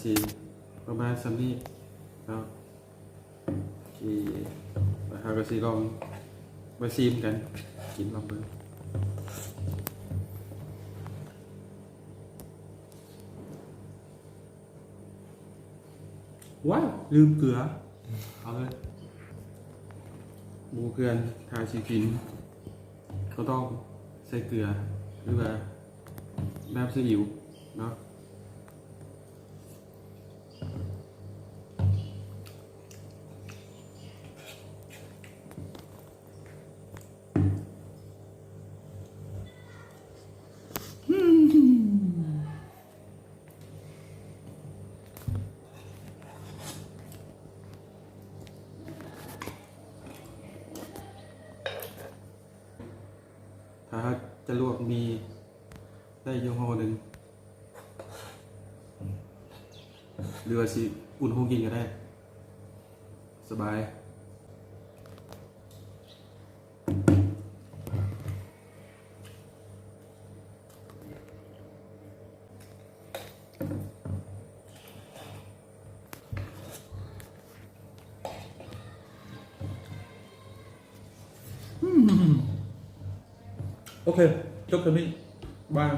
สีประมาณซัมนี่เนาะที่เราก็สีลองมาซีมกันกินลองดูว้าวลืมเกลือเอาเลยหมูเกลือนทาชีกินก็ต้องใส่เกลือหรือว่าแบบซีอิ๊วเนาะถ้าจะลวกมีได้ยี่ห้อหนึ่งหรือว่าสิอุ่นห้องกินก็ได้สบายโอเคจบกันนี้บาย